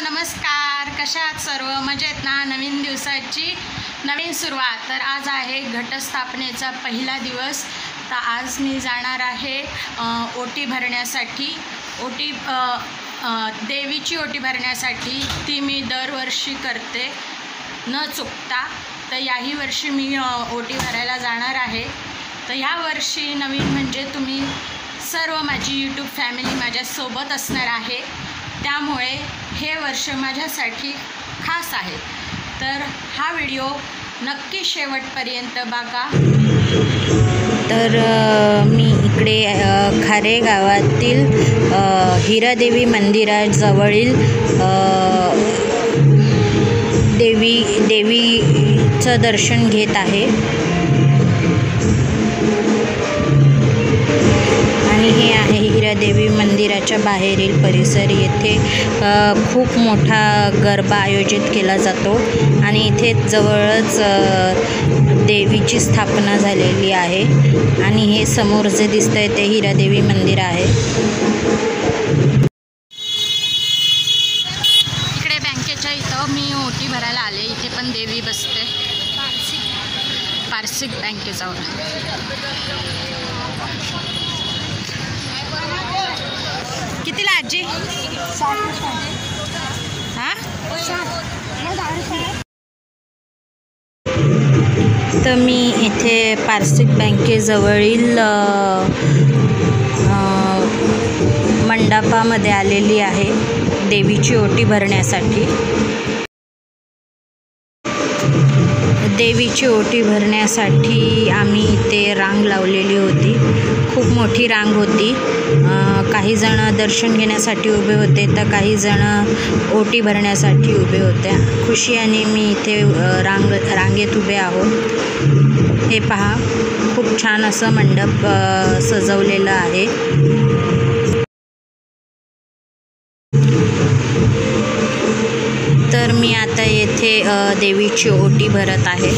नमस्कार, कशा आहात सर्व? मजेत ना? नवीन दिवसाची नवीन सुरुवात. तर आज आहे घटस्थापनेचा पहिला दिवस. तर आज मी जाणार आहे ओटी भरण्यासाठी. देवीची ओटी भरण्यासाठी. ती मी दरवर्षी करते न चुकता. तर याही वर्षी मी ओटी भरायला जाणार आहे. तर ह्या वर्षी नवीन म्हणजे तुम्ही सर्व माझी यूट्यूब फॅमिली माझ्यासोबत असणार आहे. त्यामुळे हे वर्ष माझ्यासाठी खास आहे. तर हा व्हिडिओ नक्की शेवटपर्यंत बघा. तर मी इकडे खारे गावातील हिरादेवी मंदिराजवळील देवीचं दर्शन घेत आहे. आणि हे आहे हिरादेवी मंदिराच्या बाहेरील परिसर. येथे खूप मोठा गरबा आयोजित केला जातो आणि इथे जवळच देवीची स्थापना झालेली आहे. आणि हे समोर जे दिसतंय ते हिरादेवी मंदिर आहे. इकडे बँकेच्या इथं मी ओटी भरायला आले. इथे पण देवी बसते. पारसिक बँकेजवळ. कितीला आजी? हां, तर मी इथे पारसिक बँकेजवळील मंडपामध्ये आलेली आहे देवीची ओटी भरण्यासाठी. देवीची ओटी भरण्यासाठी आम्ही इथे रांग लावलेली होती. खूप मोठी रांग होती. काही जण दर्शन घेण्यासाठी उभे होते तर काही जण ओटी भरण्यासाठी उभे होत्या. खुशी आणि मी इथे रांगेत उभे आहोत. हे पहा, खूप छान असं मंडप सजवलेलं आहे. तर मी आता येथे देवीची ओटी भरत आहे.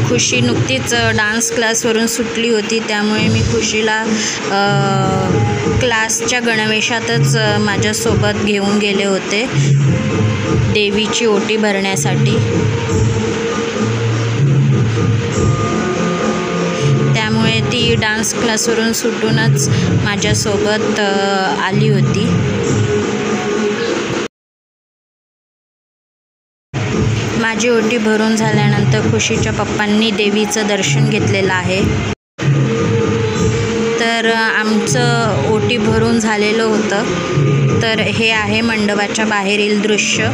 खुशी नुकतीच डान्स क्लासवरून सुटली होती, त्यामुळे मी खुशीला क्लासच्या गणवेशातच माझ्यासोबत घेऊन गेले होते देवीची ओटी भरण्यासाठी. त्यामुळे ती डान्स क्लासवरून सुटूनच माझ्यासोबत आली होती. माझी ओटी भरून झाल्यानंतर खुशीच्या पप्पांनी देवीचं दर्शन घेतलेलं आहे. तर आमचं ओटी भरून झालेलं होतं. तर हे आहे मंडपाच्या बाहेरील दृश्य.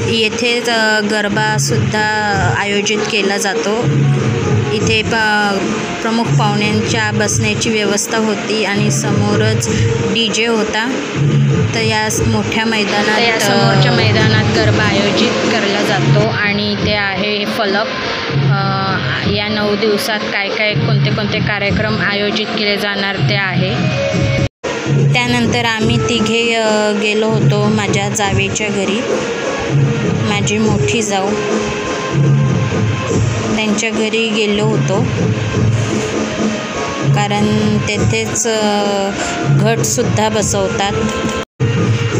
येथेच गरबासुद्धा आयोजित केला जातो. इथे प्रमुख पाहुण्यांच्या बसण्याची व्यवस्था होती आणि समोरच DJ होता. तर या मोठ्या मैदानात समोरच्या मैदानात गरबा आयोजित केला जातो. आणि ते आहे फलक. या 9 दिवसात काय कोणते कार्यक्रम आयोजित केले जाणार ते आहे. त्यानंतर आम्ही तिघे गेलो होतो माझ्या जावेच्या घरी. माझी मोठी जाऊ, त्यांच्या घरी गेलो होतो कारण तेथेच घटसुद्धा बसवतात.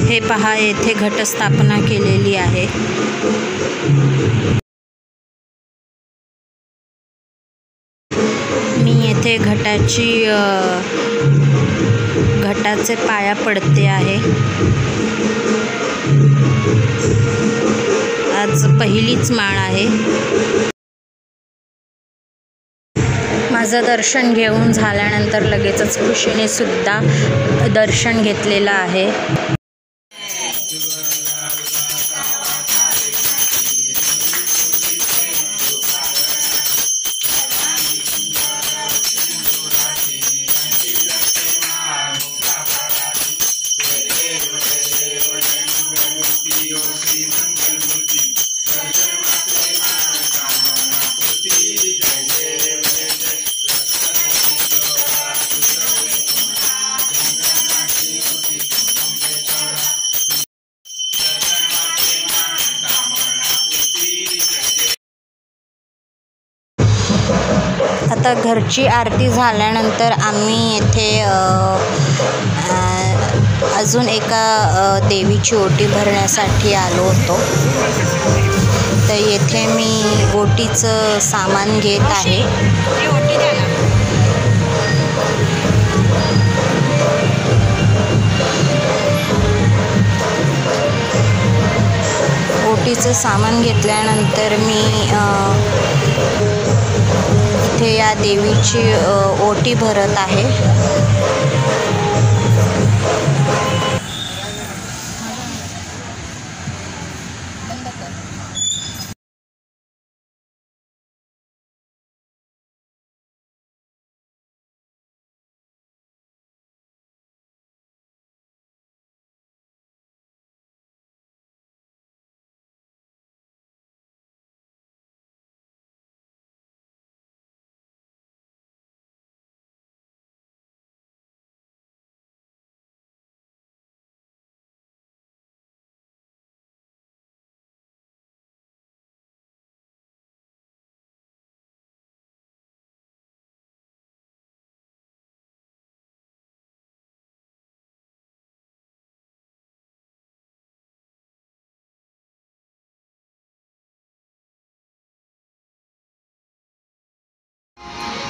हे पहा, येथे घटस्थापना केलेली आहे. मी येथे घटाचे पाया पडते आहे. आज पहिलीच माळ आहे. माझं दर्शन घेऊन झाल्यानंतर लगेचच खुशीने सुद्धा दर्शन घेतलेलं आहे. आता घरची आरती झाल्यानंतर आम्ही येथे अजून एका देवीची ओटी भरण्यासाठी आलो होतो. तर येथे मी ओटीचं सामान घेत आहे. ओटी द्या ना. ओटीचं सामान घेतल्यानंतर मी इथे या देवीची ओटी भरत आहे.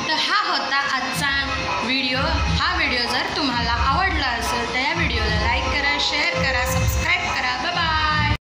तर हा होता आजचा व्हिडिओ. हा व्हिडिओ जर तुम्हाला